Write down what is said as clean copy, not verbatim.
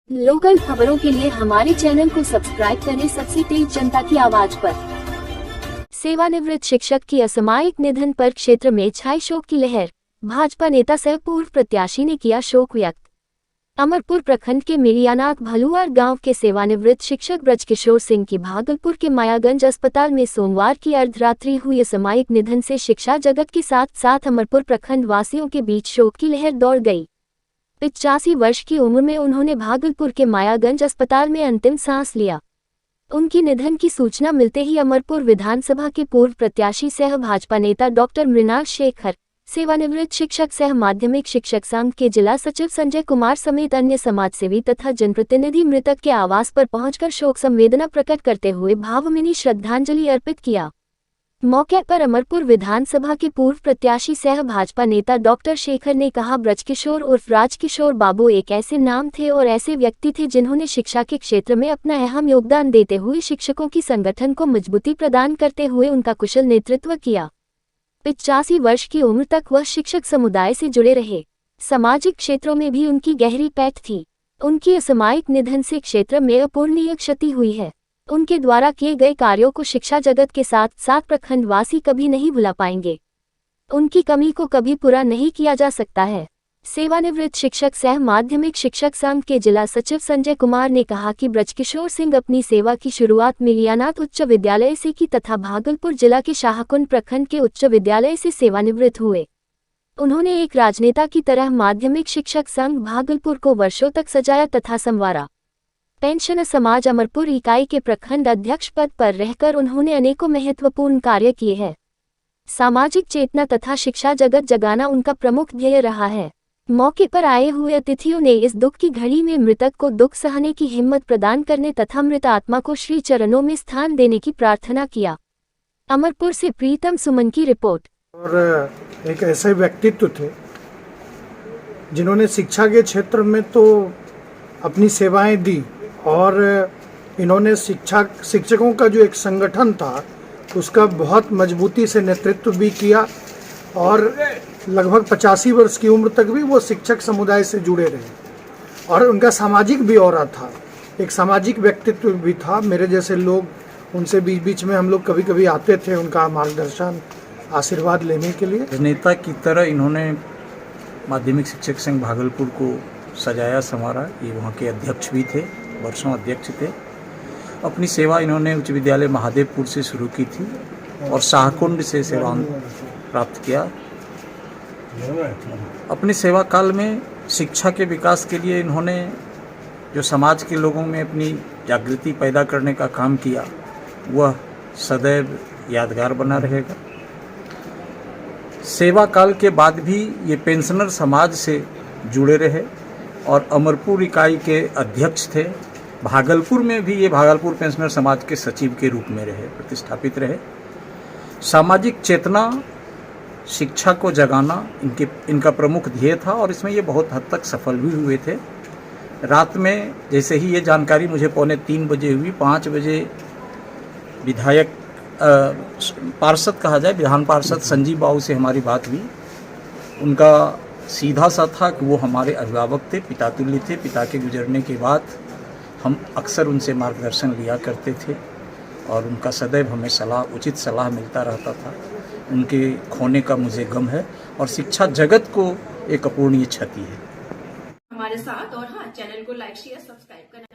Local खबरों के लिए हमारे चैनल को सब्सक्राइब करें। सबसे तेज जनता की आवाज पर। सेवानिवृत्त शिक्षक की असामयिक निधन पर क्षेत्र में छाई शोक की लहर। भाजपा नेता सह पूर्व प्रत्याशी ने किया शोक व्यक्त। अमरपुर प्रखंड के मिरियानाथ भलुआर गांव के सेवानिवृत्त शिक्षक ब्रजकिशोर सिंह की भागलपुर के मायागंज अस्पताल में सोमवार की अर्धरात्रि हुई असामयिक निधन से शिक्षा जगत के साथ साथ अमरपुर प्रखंड वासियों के बीच शोक की लहर दौड़ गई। 85 वर्ष की उम्र में उन्होंने भागलपुर के मायागंज अस्पताल में अंतिम सांस लिया। उनकी निधन की सूचना मिलते ही अमरपुर विधानसभा के पूर्व प्रत्याशी सह भाजपा नेता डॉक्टर मृणाल शेखर, सेवानिवृत्त शिक्षक सह माध्यमिक शिक्षक संघ के जिला सचिव संजय कुमार समेत अन्य समाजसेवी तथा जनप्रतिनिधि मृतक के आवास पर पहुंचकर शोक संवेदना प्रकट करते हुए भावभीनी श्रद्धांजलि अर्पित किया। मौके पर अमरपुर विधानसभा के पूर्व प्रत्याशी सह भाजपा नेता डॉक्टर शेखर ने कहा, ब्रजकिशोर उर्फ राजकिशोर बाबू एक ऐसे नाम थे और ऐसे व्यक्ति थे जिन्होंने शिक्षा के क्षेत्र में अपना अहम योगदान देते हुए शिक्षकों की संगठन को मजबूती प्रदान करते हुए उनका कुशल नेतृत्व किया। 85 वर्ष की उम्र तक वह शिक्षक समुदाय से जुड़े रहे। सामाजिक क्षेत्रों में भी उनकी गहरी पैठ थी। उनकी असामयिक निधन से क्षेत्र में अपूरणीय क्षति हुई है। उनके द्वारा किए गए कार्यों को शिक्षा जगत के साथ साथ प्रखंडवासी कभी नहीं भुला पाएंगे। उनकी कमी को कभी पूरा नहीं किया जा सकता है। सेवानिवृत्त शिक्षक सह माध्यमिक शिक्षक संघ के जिला सचिव संजय कुमार ने कहा कि ब्रजकिशोर सिंह अपनी सेवा की शुरुआत मिरियानाथ उच्च विद्यालय से की तथा भागलपुर जिला के शाहकुंड प्रखंड के उच्च विद्यालय से सेवानिवृत्त हुए। उन्होंने एक राजनेता की तरह माध्यमिक शिक्षक संघ भागलपुर को वर्षों तक सजाया तथा संवारा। पेंशन समाज अमरपुर इकाई के प्रखंड अध्यक्ष पद पर रहकर उन्होंने अनेकों महत्वपूर्ण कार्य किए हैं। सामाजिक चेतना तथा शिक्षा जगत जगाना उनका प्रमुख ध्येय रहा है। मौके पर आए हुए अतिथियों ने इस दुख की घड़ी में मृतक को दुख सहने की हिम्मत प्रदान करने तथा मृत आत्मा को श्री चरणों में स्थान देने की प्रार्थना किया। अमरपुर से प्रीतम सुमन की रिपोर्ट। और एक ऐसे व्यक्तित्व थे जिन्होंने शिक्षा के क्षेत्र में तो अपनी सेवाएं दी और इन्होंने शिक्षकों का जो एक संगठन था उसका बहुत मजबूती से नेतृत्व भी किया और लगभग 85 वर्ष की उम्र तक भी वो शिक्षक समुदाय से जुड़े रहे और उनका सामाजिक भी ऑरा था, एक सामाजिक व्यक्तित्व भी था। मेरे जैसे लोग उनसे बीच बीच में हम लोग कभी कभी आते थे उनका मार्गदर्शन आशीर्वाद लेने के लिए। नेता की तरह इन्होंने माध्यमिक शिक्षक संघ भागलपुर को सजाया संवारा। ये वहाँ के अध्यक्ष भी थे, वर्षों अध्यक्ष थे। अपनी सेवा इन्होंने उच्च विद्यालय महादेवपुर से शुरू की थी और शाहकुंड से सेवा प्राप्त किया। अपने सेवा काल में शिक्षा के विकास के लिए इन्होंने जो समाज के लोगों में अपनी जागृति पैदा करने का काम किया वह सदैव यादगार बना रहेगा। सेवा काल के बाद भी ये पेंशनर समाज से जुड़े रहे और अमरपुर इकाई के अध्यक्ष थे। भागलपुर में भी ये भागलपुर पेंशनर समाज के सचिव के रूप में रहे, प्रतिष्ठापित रहे। सामाजिक चेतना, शिक्षा को जगाना इनका प्रमुख ध्येय था और इसमें ये बहुत हद तक सफल भी हुए थे। रात में जैसे ही ये जानकारी मुझे 2:45 बजे हुई, 5 बजे विधायक पार्षद कहा जाए, विधान पार्षद संजीव बाबू से हमारी बात हुई। उनका सीधा सा था कि वो हमारे अभिभावक थे, पिता तुल्य थे। पिता के गुजरने के बाद हम अक्सर उनसे मार्गदर्शन लिया करते थे और उनका सदैव हमें उचित सलाह मिलता रहता था। उनके खोने का मुझे गम है और शिक्षा जगत को एक अपूरणीय क्षति है। हमारे साथ और हाँ, चैनल को लाइक शेयर सब्सक्राइब करना।